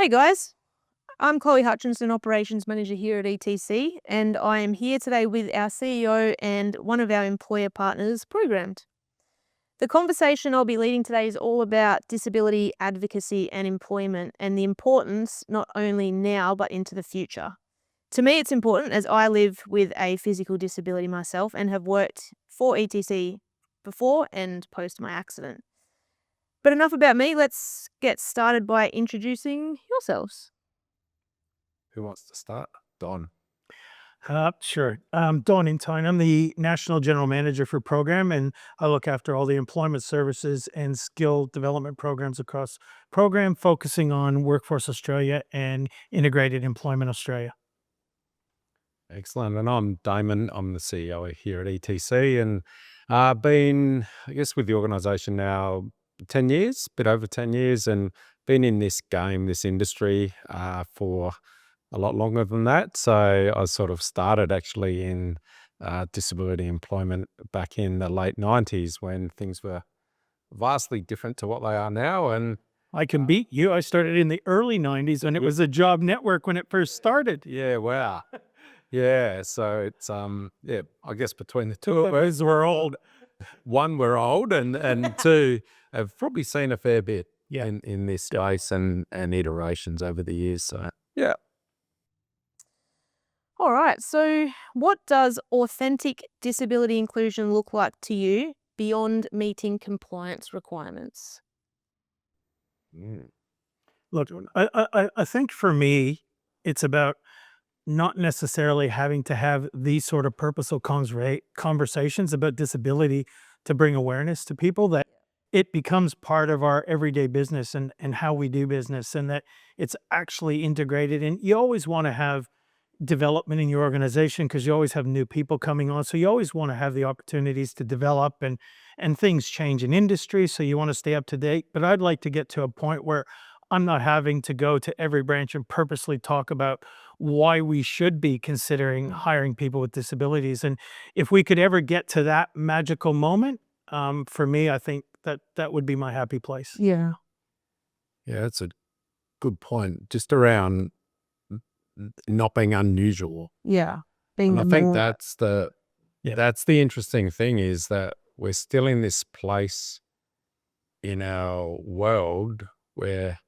Hey guys, I'm Chloe Hutchinson, Operations Manager here at ETC, and I am here today with our CEO and one of our employer partners, Programmed. The conversation I'll be leading today is all about disability advocacy and employment and the importance not only now but into the future. To me, it's important as I live with a physical disability myself and have worked for ETC before and post my accident. But enough about me, let's get started by introducing yourselves. Who wants to start? Don. Sure. Don Intine. I'm the National General Manager for Program, and I look after all the employment services and skill development programs across Program, focusing on Workforce Australia and Integrated Employment Australia. Excellent. And I'm Damon. I'm the CEO here at ETC, and I've been, I guess, with the organisation now 10 years, a bit over 10 years, and been in this game, this industry for a lot longer than that. So I sort of started actually in disability employment back in the late 90s when things were vastly different to what they are now. And I can beat you. I started in the early 90s when it was a job network when it first started. yeah, wow. Yeah, so it's I guess between the two of But us, we're old. One, we're old, and two, have probably seen a fair bit Yeah. in this space and iterations over the years. So yeah. All right, so what does authentic disability inclusion look like to you beyond meeting compliance requirements? Look, I think for me, it's about not necessarily having to have these sort of purposeful conversations about disability to bring awareness to people, that it becomes part of our everyday business and how we do business, and that it's actually integrated. And you always want to have development in your organization because you always have new people coming on. So you always want to have the opportunities to develop, and things change in industry. So you want to stay up to date. But I'd like to get to a point where I'm not having to go to every branch and purposely talk about why we should be considering hiring people with disabilities. And if we could ever get to that magical moment, for me, I think that would be my happy place. Yeah. Yeah, that's a good point. Just around not being unusual. Yeah. And I think more- that's the Yeah. that's the interesting thing, is that we're still in this place in our world where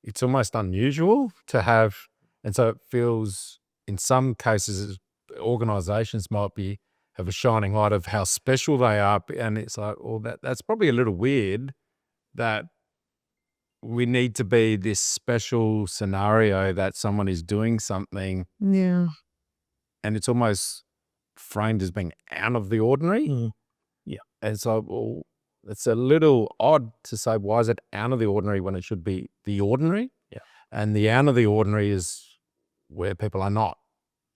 it's almost unusual to have, and so it feels in some cases organizations might have a shining light of how special they are, and it's like, well, that's probably a little weird that we need to be this special scenario that someone is doing something Yeah. and it's almost framed as being out of the ordinary. Mm. And so, well, it's a little odd to say, why is it out of the ordinary when it should be the ordinary? Yeah. And the out of the ordinary is where people are not,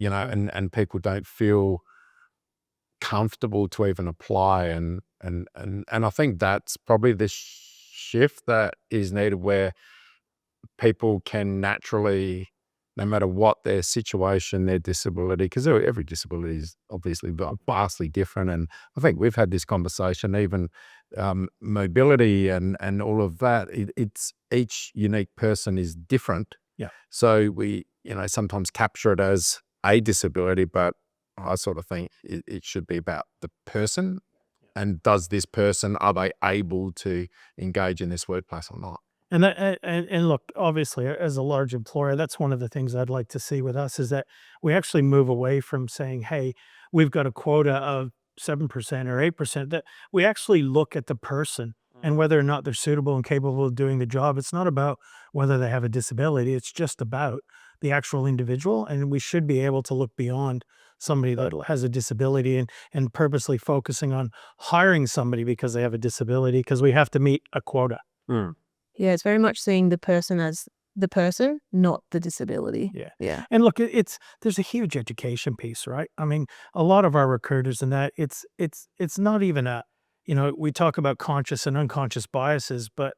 and people don't feel comfortable to even apply. And I think that's probably the shift that is needed, where people can naturally, no matter what their situation, their disability, because every disability is obviously vastly different. And I think we've had this conversation, even mobility and all of that. It's each unique person is different. Yeah. So we, sometimes capture it as a disability, but I sort of think it should be about the person. And does this person, are they able to engage in this workplace or not? And look, obviously, as a large employer, that's one of the things I'd like to see with us, is that we actually move away from saying, hey, we've got a quota of 7% or 8%, that we actually look at the person and whether or not they're suitable and capable of doing the job. It's not about whether they have a disability. It's just about the actual individual. And we should be able to look beyond somebody that has a disability and purposely focusing on hiring somebody because they have a disability, because we have to meet a quota. Yeah, it's very much seeing the person as the person, not the disability. Yeah. Yeah. And look, there's a huge education piece, right? I mean, a lot of our recruiters and that, it's not even we talk about conscious and unconscious biases, but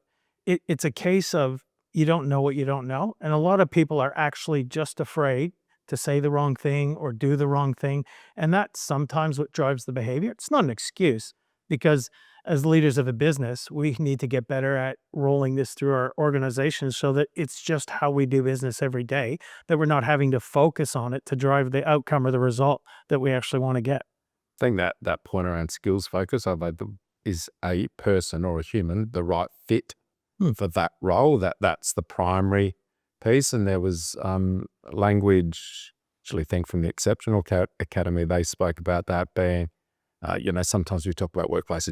it's a case of you don't know what you don't know. And a lot of people are actually just afraid to say the wrong thing or do the wrong thing. And that's sometimes what drives the behavior. It's not an excuse, because as leaders of a business, we need to get better at rolling this through our organizations so that it's just how we do business every day, that we're not having to focus on it to drive the outcome or the result that we actually want to get. I think that point around skills focus, is a person or a human the right fit for that role? That's the primary piece. And there was language, actually, think from the Exceptional Academy, they spoke about that being, sometimes we talk about workplace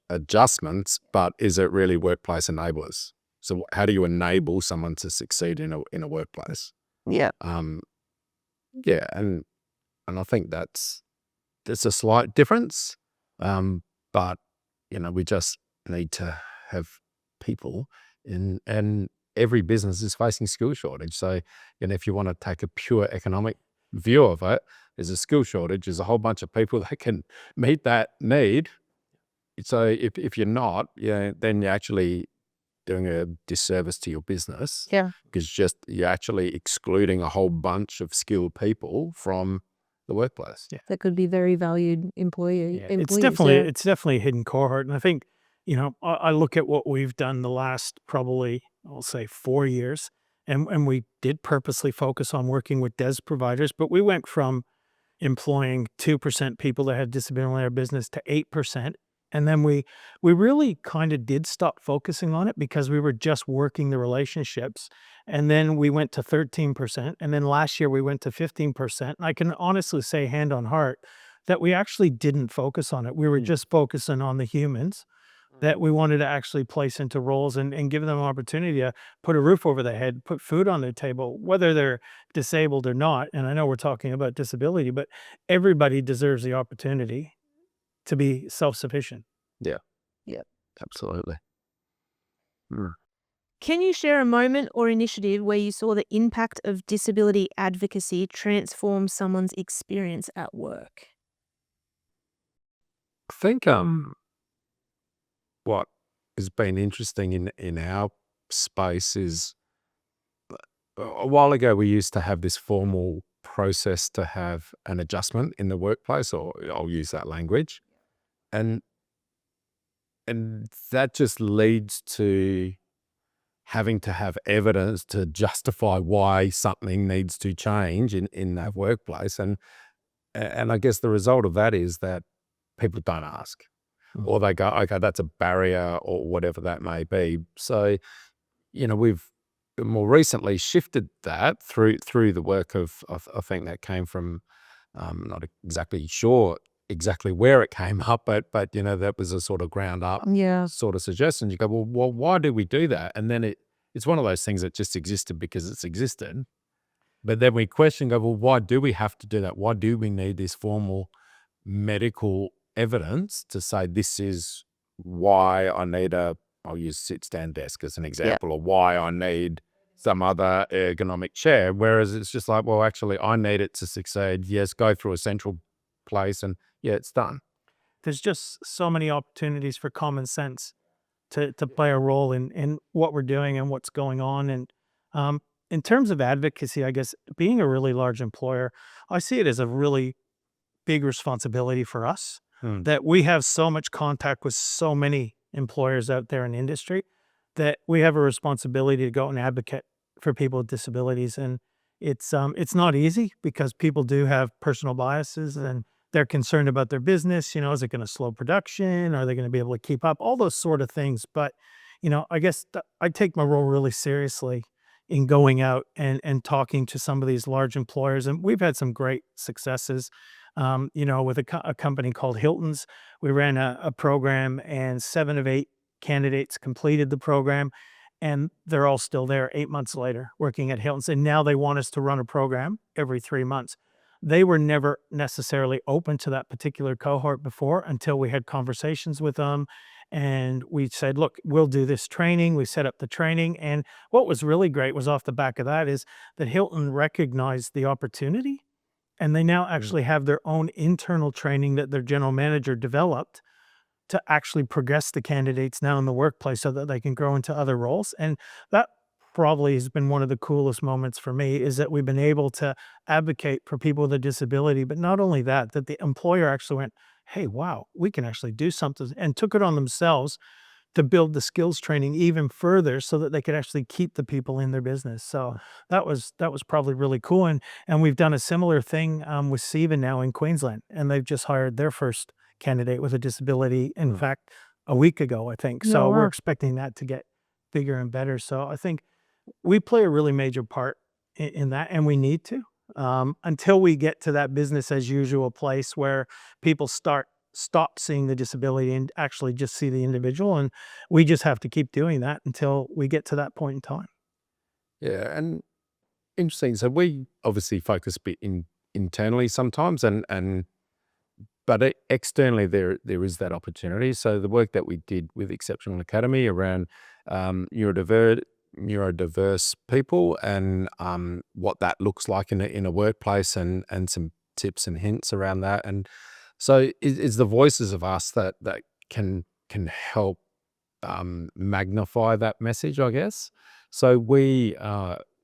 adjustments, but is it really workplace enablers? So how do you enable someone to succeed in a workplace? Yeah. Yeah, and I think there's a slight difference, but we just need to have people and every business is facing skill shortage. So, if you want to take a pure economic view of it, there's a skill shortage. There's a whole bunch of people that can meet that need. So if you're not, then you're actually doing a disservice to your business. Yeah. Because you're actually excluding a whole bunch of skilled people from the workplace. Yeah. That could be very valued employees. It's definitely a hidden cohort. And I think, I look at what we've done the last probably, I'll say 4 years, and we did purposely focus on working with DES providers, but we went from employing 2% people that had disability in our business to 8%. And then we really kind of did stop focusing on it because we were just working the relationships. And then we went to 13%. And then last year we went to 15%. And I can honestly say, hand on heart, that we actually didn't focus on it. We were just focusing on the humans that we wanted to actually place into roles and give them an opportunity to put a roof over their head, put food on their table, whether they're disabled or not. And I know we're talking about disability, but everybody deserves the opportunity to be self-sufficient. Yeah. Yep. Absolutely. Can you share a moment or initiative where you saw the impact of disability advocacy transform someone's experience at work? I think what has been interesting in our space is a while ago we used to have this formal process to have an adjustment in the workplace, or I'll use that language, and that just leads to having to have evidence to justify why something needs to change in that workplace, and I guess the result of that is that people don't ask. Or they go, okay, that's a barrier, or whatever that may be. So, we've more recently shifted that through the work of I think that came from, not exactly sure exactly where it came up, but that was a sort of ground up sort of suggestion. You go, well, why do we do that? And then it's one of those things that just existed because it's existed. But then we question, go, well, why do we have to do that? Why do we need this formal medical evidence to say this is why I need I'll use sit-stand desk as an example, or why I need some other ergonomic chair, whereas it's just like, well, actually I need it to succeed. Yes, go through a central place and it's done. There's just so many opportunities for common sense to play a role in what we're doing and what's going on. And in terms of advocacy, I guess being a really large employer, I see it as a really big responsibility for us that we have so much contact with so many employers out there in industry that we have a responsibility to go and advocate for people with disabilities. And it's not easy because people do have personal biases and they're concerned about their business. Is it going to slow production? Are they going to be able to keep up? All those sort of things. But, I guess I take my role really seriously in going out and talking to some of these large employers. And we've had some great successes. With a company called Hilton's, we ran a program and 7 of 8 candidates completed the program, and they're all still there 8 months later working at Hilton's. And now they want us to run a program every 3 months. They were never necessarily open to that particular cohort before until we had conversations with them. And we said, look, we'll do this training. We set up the training. And what was really great was off the back of that is that Hilton recognized the opportunity. And they now actually have their own internal training that their general manager developed to actually progress the candidates now in the workplace so that they can grow into other roles. And that probably has been one of the coolest moments for me, is that we've been able to advocate for people with a disability. But not only that, that the employer actually went, hey, wow, we can actually do something, and took it on themselves to build the skills training even further so that they could actually keep the people in their business. So that was probably really cool. And we've done a similar thing with Siva now in Queensland, and they've just hired their first candidate with a disability. In fact, a week ago, I think. Oh, So we're wow. expecting that to get bigger and better. So I think we play a really major part in that, and we need to, until we get to that business as usual place where people stop seeing the disability and actually just see the individual. And we just have to keep doing that until we get to that point in time. Yeah, and interesting. So we obviously focus a bit internally sometimes, but externally there is that opportunity. So the work that we did with Exceptional Academy around neurodiverse people and what that looks like in a workplace, and some tips and hints around that. And so it's the voices of us that can help magnify that message, I guess. So we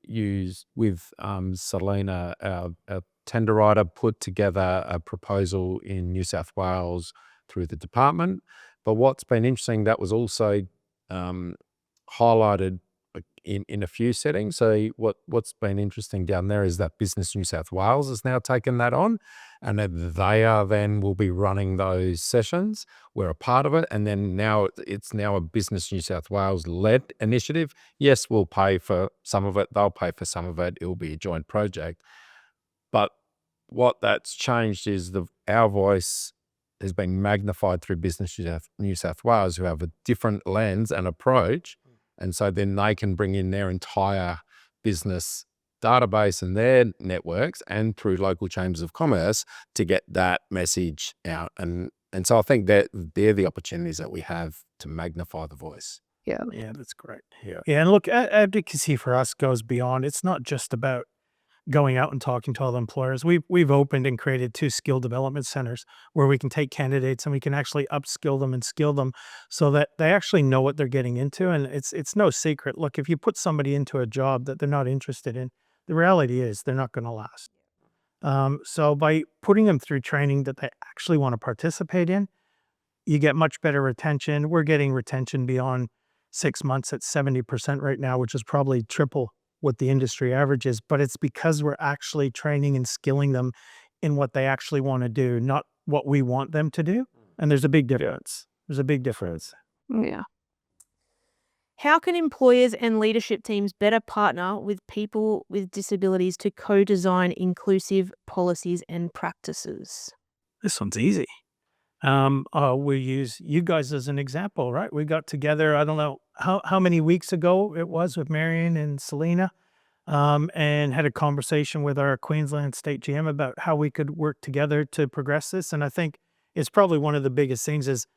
use with Selena, our tender writer, put together a proposal in New South Wales through the department. But what's been interesting, that was also highlighted in a few settings. So what's been interesting down there is that Business New South Wales has now taken that on, and that they will be running those sessions. We're a part of it, and then now it's now a Business New South Wales led initiative. Yes, we'll pay for some of it, they'll pay for some of it, it'll be a joint project. But what that's changed is our voice has been magnified through Business New South Wales, who have a different lens and approach. And so then they can bring in their entire business database and their networks, and through local chambers of commerce, to get that message out. And so I think that they're the opportunities that we have to magnify the voice. Yeah, that's great. Yeah. And look, advocacy for us goes beyond. It's not just about going out and talking to all the employers. We've opened and created 2 skill development centers where we can take candidates and we can actually upskill them and skill them so that they actually know what they're getting into. And it's no secret. Look, if you put somebody into a job that they're not interested in, the reality is they're not going to last. So by putting them through training that they actually want to participate in, you get much better retention. We're getting retention beyond 6 months at 70% right now, which is probably triple what the industry average is. But it's because we're actually training and skilling them in what they actually want to do, not what we want them to do. And there's a big difference. There's a big difference. Yeah. How can employers and leadership teams better partner with people with disabilities to co-design inclusive policies and practices? This one's easy. We use you guys as an example, right? We got together, I don't know how many weeks ago it was, with Marion and Selena, and had a conversation with our Queensland State GM about how we could work together to progress this. And I think it's probably one of the biggest things is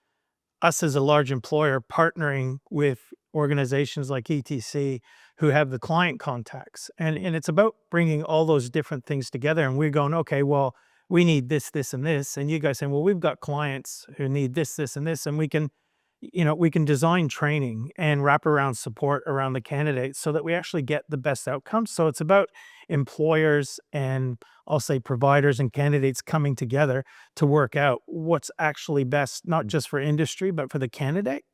us as a large employer partnering with organizations like ETC who have the client contacts. And it's about bringing all those different things together. And we're going, okay, well, we need this, this, and this. And you guys saying, well, we've got clients who need this, this, and this. And we can design training and wraparound support around the candidates so that we actually get the best outcomes. So it's about employers and I'll say providers and candidates coming together to work out what's actually best, not just for industry, but for the candidate.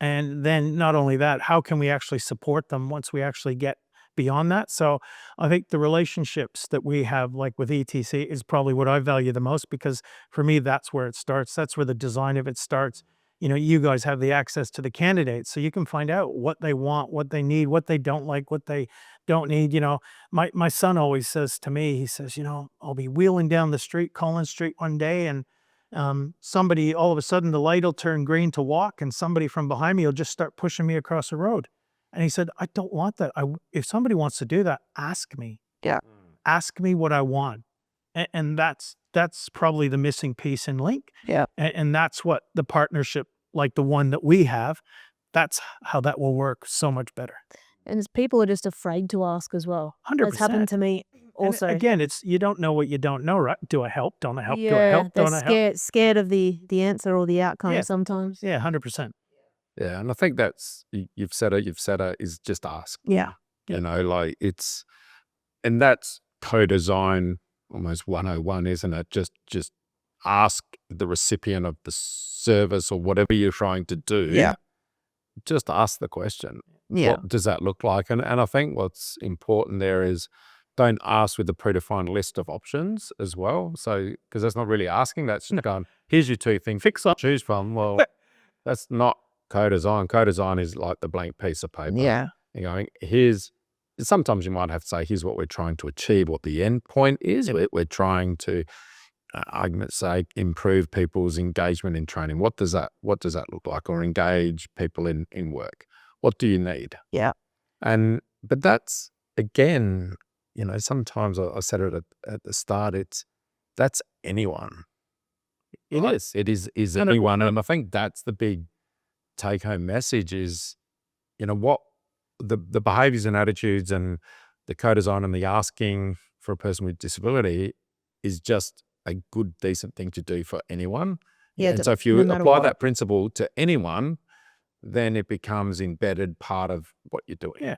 And then not only that, how can we actually support them once we actually get beyond that? So I think the relationships that we have, like with ETC, is probably what I value the most, because for me, that's where it starts. That's where the design of it starts. You guys have the access to the candidates, so you can find out what they want, what they need, what they don't like, what they don't need. My son always says to me, he says, I'll be wheeling down the street, Collins Street one day, and somebody, all of a sudden the light will turn green to walk, and somebody from behind me will just start pushing me across the road. And he said, I don't want that. If somebody wants to do that, ask me. Yeah. Ask me what I want. And that's probably the missing piece in Link. Yeah. And that's what the partnership, like the one that we have, that's how that will work so much better. And people are just afraid to ask as well. 100%. That's happened to me also. And again, it's you don't know what you don't know, right? Do I help? Don't I help? Yeah, Do I help? Don't I help? scared of the answer or the outcome Yeah. sometimes. Yeah, 100%. Yeah, and I think that's you've said it. Is just ask. Yeah. And that's co-design almost 101, isn't it? Just ask the recipient of the service or whatever you're trying to do. Yeah. Just ask the question. Yeah. What does that look like? And I think what's important there is don't ask with a predefined list of options as well. So, because that's not really asking, that's just going, here's your two things, fix up, choose from. Well, that's not co-design. Co-design is like the blank piece of paper. Yeah. You're going, sometimes you might have to say, here's what we're trying to achieve, what the end point is. We're trying to, I might say, improve people's engagement in training. What does that look like? Or engage people in work. What do you need? Yeah. But that's, again, sometimes I said it at the start, that's anyone. It is anyone. And I think that's the big take home message is, what the behaviors and attitudes and the co-design and the asking for a person with disability is just a good, decent thing to do for anyone. Yeah. And so if you apply that principle to anyone, then it becomes embedded part of what you're doing. Yeah.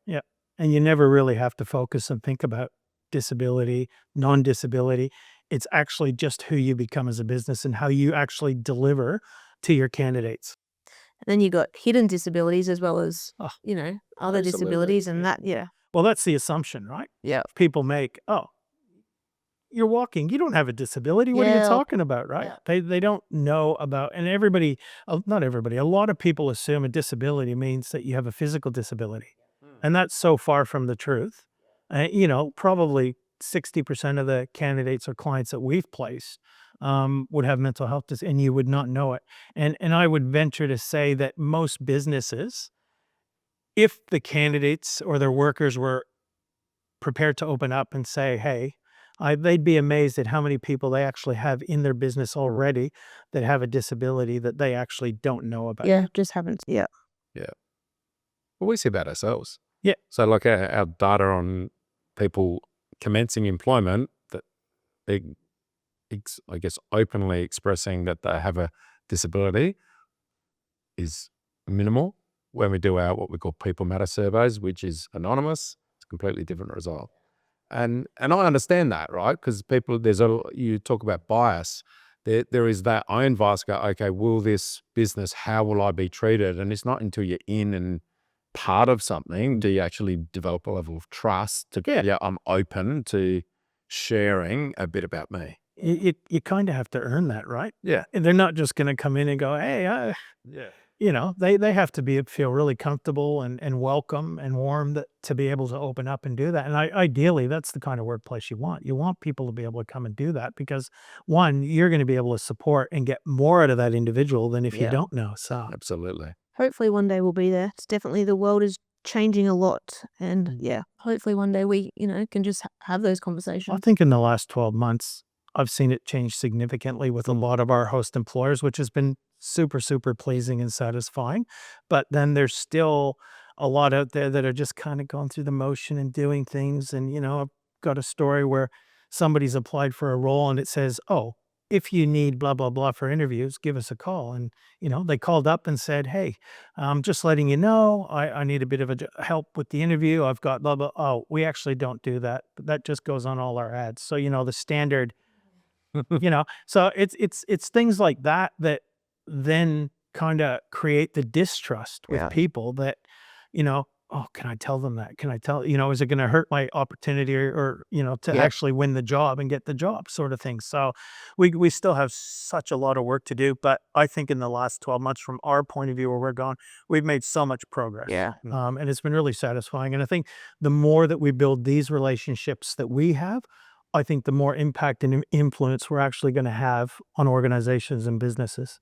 Yeah. And you never really have to focus and think about disability, non-disability. It's actually just who you become as a business and how you actually deliver to your candidates. And then you got hidden disabilities as well as, other Absolutely. disabilities and that, yeah. Well, that's the assumption, right? Yeah. People make, you're walking, you don't have a disability. What are you talking about, right? Yeah. They don't know about, and not everybody, a lot of people assume a disability means that you have a physical disability. And that's so far from the truth. Probably 60% of the candidates or clients that we've placed would have mental health and you would not know it. And I would venture to say that most businesses, if the candidates or their workers were prepared to open up and say, hey, they'd be amazed at how many people they actually have in their business already that have a disability that they actually don't know about. Yeah, just haven't. Yeah. Yeah. Well, we see about ourselves. Yeah. So like our data on people commencing employment that they, I guess, openly expressing that they have a disability is minimal. When we do our what we call People Matter surveys, which is anonymous, it's a completely different result. And I understand that, right? Because you talk about bias. There is that own bias. Go, okay, will this business? How will I be treated? And it's not until you're in and part of something do you actually develop a level of trust to I'm open to sharing a bit about me. You kind of have to earn that, right? Yeah. And they're not just going to come in and go, hey, they have to feel really comfortable and welcome and warm to be able to open up and do that. And ideally, that's the kind of workplace you want. You want people to be able to come and do that because, one, you're going to be able to support and get more out of that individual than if you don't know. So Absolutely. Hopefully one day we'll be there. It's definitely, the world is changing a lot. And hopefully one day we, can just have those conversations. I think in the last 12 months, I've seen it change significantly with a lot of our host employers, which has been super, super pleasing and satisfying. But then there's still a lot out there that are just kind of going through the motion and doing things. And, I've got a story where somebody's applied for a role and it says, if you need blah, blah, blah for interviews, give us a call. And, they called up and said, hey, I'm just letting you know, I need a bit of help with the interview. I've got blah, blah. Oh, we actually don't do that. But that just goes on all our ads. So, the standard, so it's things like that then kind of create the distrust with people that, can I tell them that? Can I tell, is it going to hurt my opportunity or to actually win the job and get the job sort of thing. So we still have such a lot of work to do, but I think in the last 12 months from our point of view where we're going, we've made so much progress. Yeah. And it's been really satisfying. And I think the more that we build these relationships that we have, I think the more impact and influence we're actually going to have on organizations and businesses.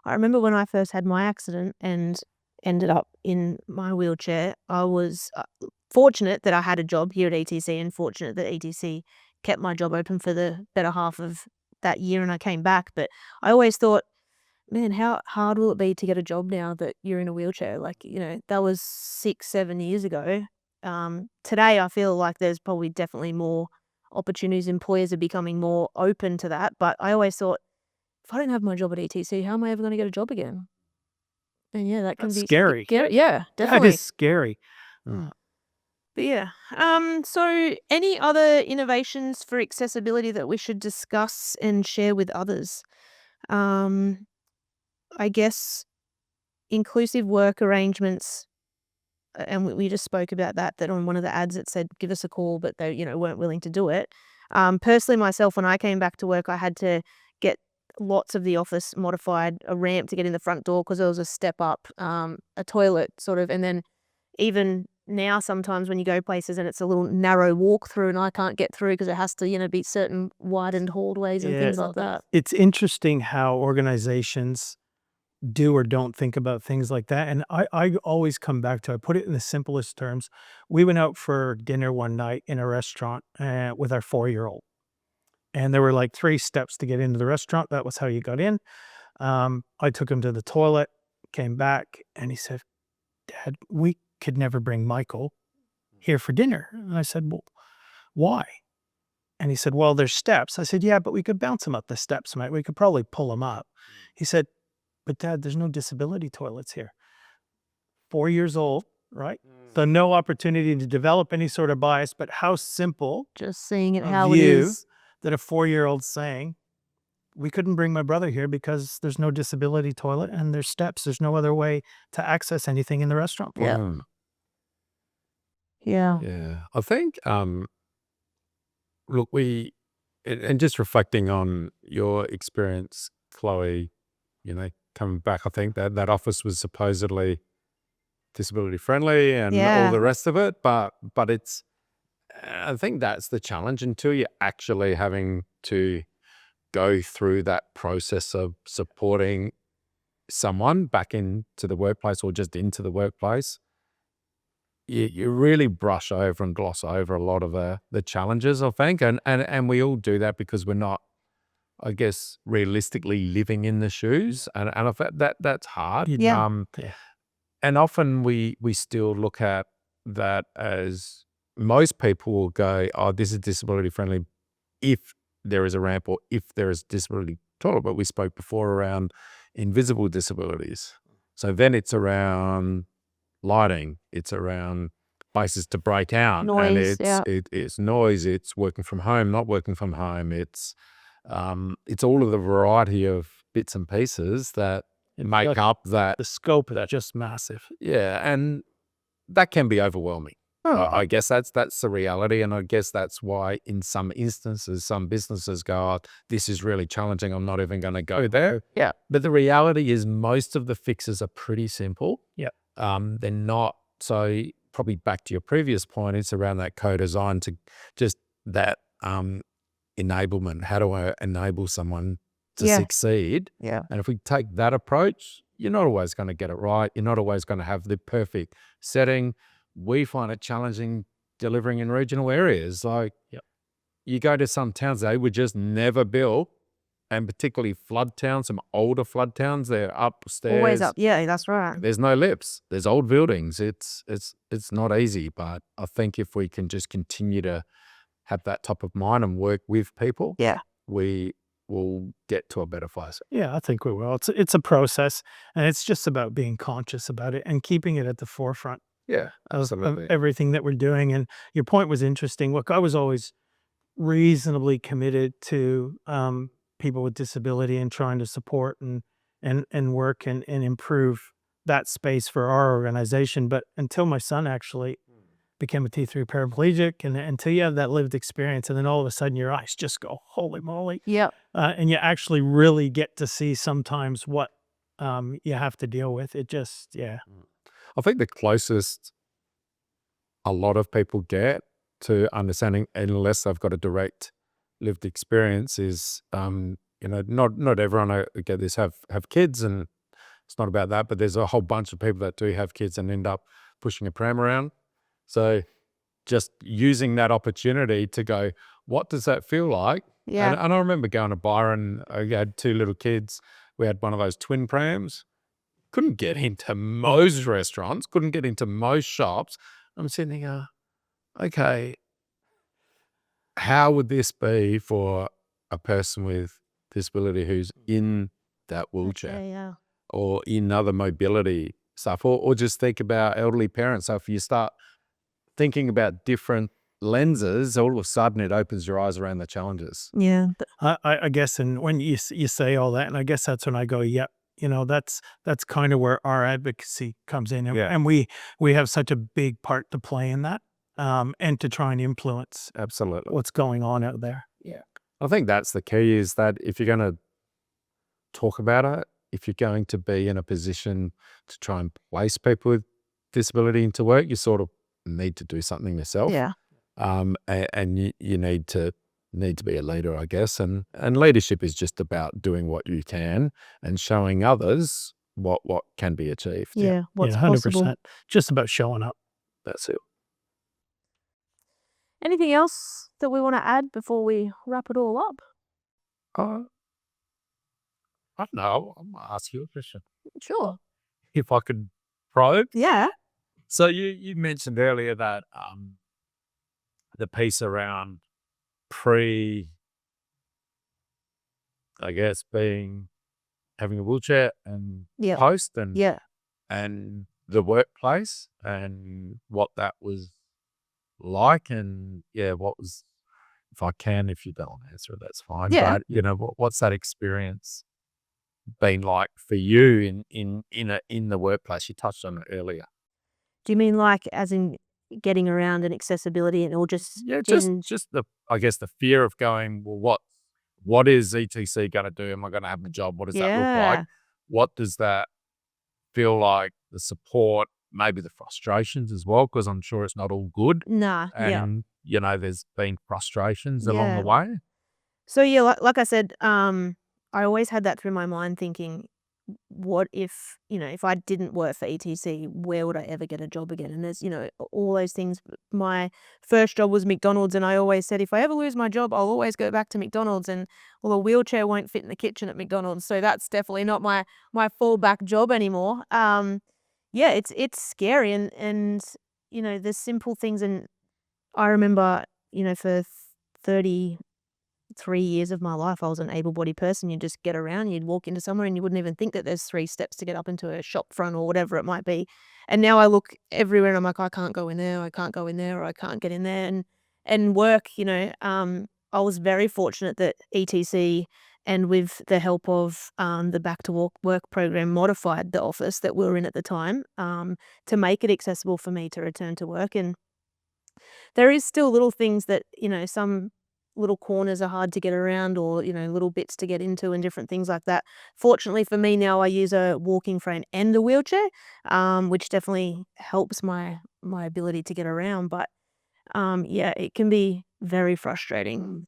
I remember when I first had my accident and ended up in my wheelchair, I was fortunate that I had a job here at ETC and fortunate that ETC kept my job open for the better half of that year and I came back. But I always thought, man, how hard will it be to get a job now that you're in a wheelchair? Like, that was 6-7 years ago. Today, I feel like there's probably definitely more opportunities. Employers are becoming more open to that. But I always thought, if I don't have my job at ETC, how am I ever going to get a job again? And that can That's be scary. Yeah, That definitely. is scary. But yeah, so any other innovations for accessibility that we should discuss and share with others? I guess inclusive work arrangements, and we just spoke about that on one of the ads it said, give us a call, but they, weren't willing to do it. Personally, myself, when I came back to work, I had to get lots of the office modified, a ramp to get in the front door because there was a step up, a toilet sort of, and then even now sometimes when you go places and it's a little narrow walk through and I can't get through because it has to, be certain widened hallways and Yeah. things like that. It's interesting how organizations do or don't think about things like that. And I always come back to, I put it in the simplest terms. We went out for dinner one night in a restaurant with our 4-year-old. And there were like 3 steps to get into the restaurant. That was how you got in. I took him to the toilet, came back, and he said, Dad, we could never bring Michael here for dinner. And I said, well, why? And he said, well, there's steps. I said, yeah, but we could bounce him up the steps, mate. We could probably pull him up. He said, but Dad, there's no disability toilets here. 4 years old, right? So no opportunity to develop any sort of bias, but how simple Just seeing it a how it view is. that a 4-year-old's saying, we couldn't bring my brother here because there's no disability toilet and there's steps. There's no other way to access anything in the restaurant. Yeah. Mm. Yeah. Yeah. I think, look, and just reflecting on your experience, Chloe, coming back, I think that office was supposedly disability friendly and all Yeah. the rest of it, but it's, I think that's the challenge until you're actually having to go through that process of supporting someone back into the workplace or just into the workplace. You really brush over and gloss over a lot of the challenges, I think, and we all do that because we're not, I guess, realistically living in the shoes, and I think that's hard. Yeah. Yeah. And often we still look at that as most people will go, oh, this is disability friendly if there is a ramp or if there is disability toilet. But we spoke before around invisible disabilities. So then it's around lighting, it's around places to break out, and Noise, yeah. it's noise, it's working from home, not working from home, it's all of the variety of bits and pieces that make up that. The scope of that just massive. Yeah, and that can be overwhelming. I guess that's the reality, and I guess that's why in some instances some businesses go, oh, this is really challenging, I'm not even going to go there. Yeah. But the reality is most of the fixes are pretty simple. Yeah. They're not, so probably back to your previous point, it's around that co-design to just that enablement. How do I enable someone to Yeah. succeed? Yeah. And if we take that approach, you're not always going to get it right. You're not always going to have the perfect setting. We find it challenging delivering in regional areas. Like, you go to some towns, they were just never built, and particularly flood towns, some older flood towns, they're upstairs. Always up. Yeah, that's right. There's no lifts. There's old buildings. It's not easy, but I think if we can just continue to have that top of mind and work with people, Yeah. we will get to a better place. Yeah, I think we will. It's a process, and it's just about being conscious about it and keeping it at the forefront Yeah, of absolutely. everything that we're doing. And your point was interesting. Look, I was always reasonably committed to people with disability and trying to support and work and improve that space for our organization. But until my son actually became a T3 paraplegic, and until you have that lived experience, and then all of a sudden your eyes just go, holy moly. Yep. And you actually really get to see sometimes what you have to deal with. It just, I think the closest a lot of people get to understanding, unless they've got a direct lived experience, is not everyone, I get this, have kids, and it's not about that, but there's a whole bunch of people that do have kids and end up pushing a pram around. So just using that opportunity to go, what does that feel like? Yeah. And I remember going to Byron, I had 2 little kids. We had one of those twin prams. Couldn't get into most restaurants, couldn't get into most shops. I'm sitting there, okay, how would this be for a person with disability who's in that wheelchair? Okay, yeah. Or in other mobility stuff, or just think about elderly parents. So if you start thinking about different lenses, all of a sudden it opens your eyes around the challenges. Yeah. I guess, and when you say all that, and I guess that's when I go, yeah, that's kind of where our advocacy comes in, and, Yeah. and we have such a big part to play in that, and to try and influence Absolutely. what's going on out there. Yeah. I think that's the key, is that if you're going to talk about it, if you're going to be in a position to try and place people with disability into work, you sort of need to do something yourself. Yeah. And you need to be a leader, I guess. And leadership is just about doing what you can and showing others what can be achieved. Yeah. What's 100%. possible. Just about showing up. That's it. Anything else that we want to add before we wrap it all up? I don't know. I'm going to ask you a question. Sure. If I could probe. Yeah. So you mentioned earlier that the piece around I guess, having a wheelchair and Yeah. post and Yeah. and the workplace and what that was like, and what was, if you don't want to answer it, that's fine. Yeah. But what's that experience been like for you in the workplace? You touched on it earlier. Do you mean like as in getting around and accessibility, and or just Just the, I guess, the fear of going, well, what is ETC going to do? Am I going to have a job? What does that look like? Yeah. What does that feel like? The support, maybe the frustrations as well, because I'm sure it's not all good. Nah. Yeah. And, there's been frustrations along Yeah. the way. So yeah, like I said, I always had that through my mind, thinking, what if, if I didn't work for ETC, where would I ever get a job again? And there's, all those things. My first job was McDonald's, and I always said, if I ever lose my job, I'll always go back to McDonald's. And well, a wheelchair won't fit in the kitchen at McDonald's, so that's definitely not my fallback job anymore. Yeah, it's scary, and the simple things. And I remember, for 33 years of my life, I was an able-bodied person. You'd just get around, you'd walk into somewhere, and you wouldn't even think that there's 3 steps to get up into a shop front or whatever it might be. And now I look everywhere and I'm like, I can't go in there, I can't go in there, or I can't get in there. And work, I was very fortunate that ETC, and with the help of the Back to Work program, modified the office that we were in at the time, to make it accessible for me to return to work. And there is still little things that, some little corners are hard to get around, or, little bits to get into and different things like that. Fortunately for me now, I use a walking frame and a wheelchair, which definitely helps my ability to get around. But yeah, it can be very frustrating.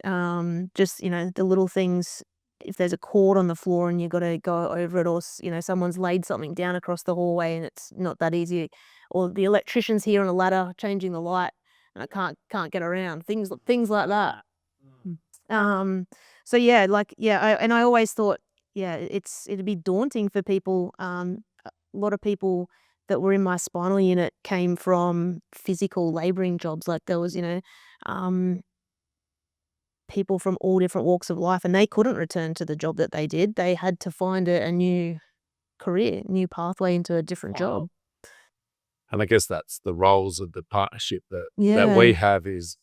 Just, the little things. If there's a cord on the floor and you got to go over it, or, someone's laid something down across the hallway and it's not that easy, or the electrician's here on a ladder changing the light and I can't get around, things like that. So yeah, I always thought, yeah, it'd be daunting for people. A lot of people that were in my spinal unit came from physical laboring jobs. Like there was, people from all different walks of life, and they couldn't return to the job that they did. They had to find a new career, new pathway into a different job. And I guess that's the roles of the partnership that Yeah. we have, is,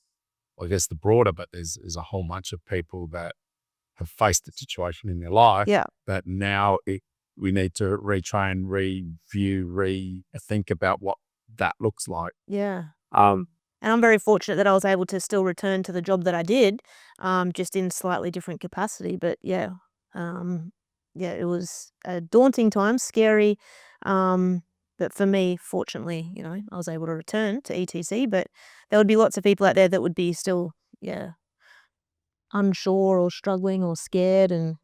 I guess, the broader, but there's a whole bunch of people that have faced a situation in their life Yeah. that now we need to retrain, review, rethink about what that looks like. Yeah. And I'm very fortunate that I was able to still return to the job that I did, just in slightly different capacity. But yeah, it was a daunting time, scary. But for me, fortunately, I was able to return to ETC. But there would be lots of people out there that would be still, unsure or struggling or scared, and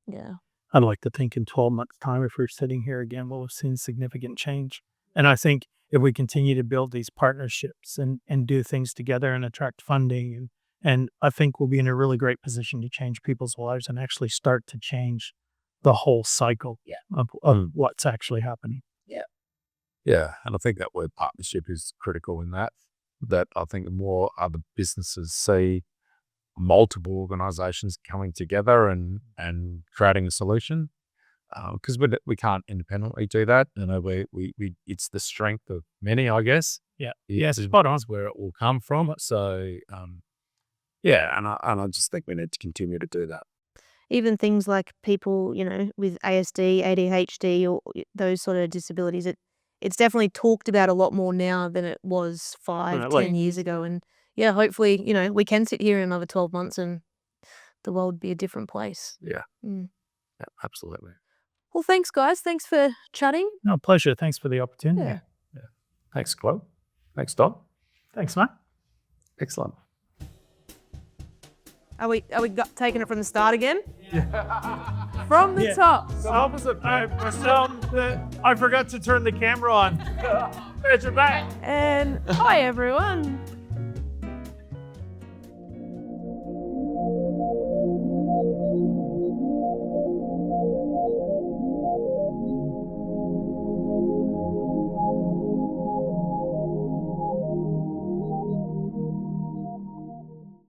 yeah. I'd like to think in 12 months' time, if we're sitting here again, we'll have seen significant change. And I think if we continue to build these partnerships and do things together and attract funding, and I think we'll be in a really great position to change people's lives and actually start to change the whole cycle of what's actually happening. Yeah. And I think that word partnership is critical in that I think the more other businesses see multiple organizations coming together and creating a solution, because we can't independently do that. We it's the strength of many, I guess. Yeah. Yeah, is spot on. where it will come from. So, yeah, and I just think we need to continue to do that. Even things like people, with ASD, ADHD, or those sort of disabilities, it's definitely talked about a lot more now than it was 5, Right, 10 years ago. And yeah, hopefully, we can sit here in another 12 months and the world would be a different place. Yeah. Mm. Yeah, absolutely. Well, thanks, guys. Thanks for chatting. No, pleasure. Thanks for the opportunity. Yeah. Thanks, Chloe. Thanks, Don. Thanks, mate. Excellent. Are we taking it from the start again? From the top. Opposite. I forgot to turn the camera on. There's your back. And hi, everyone.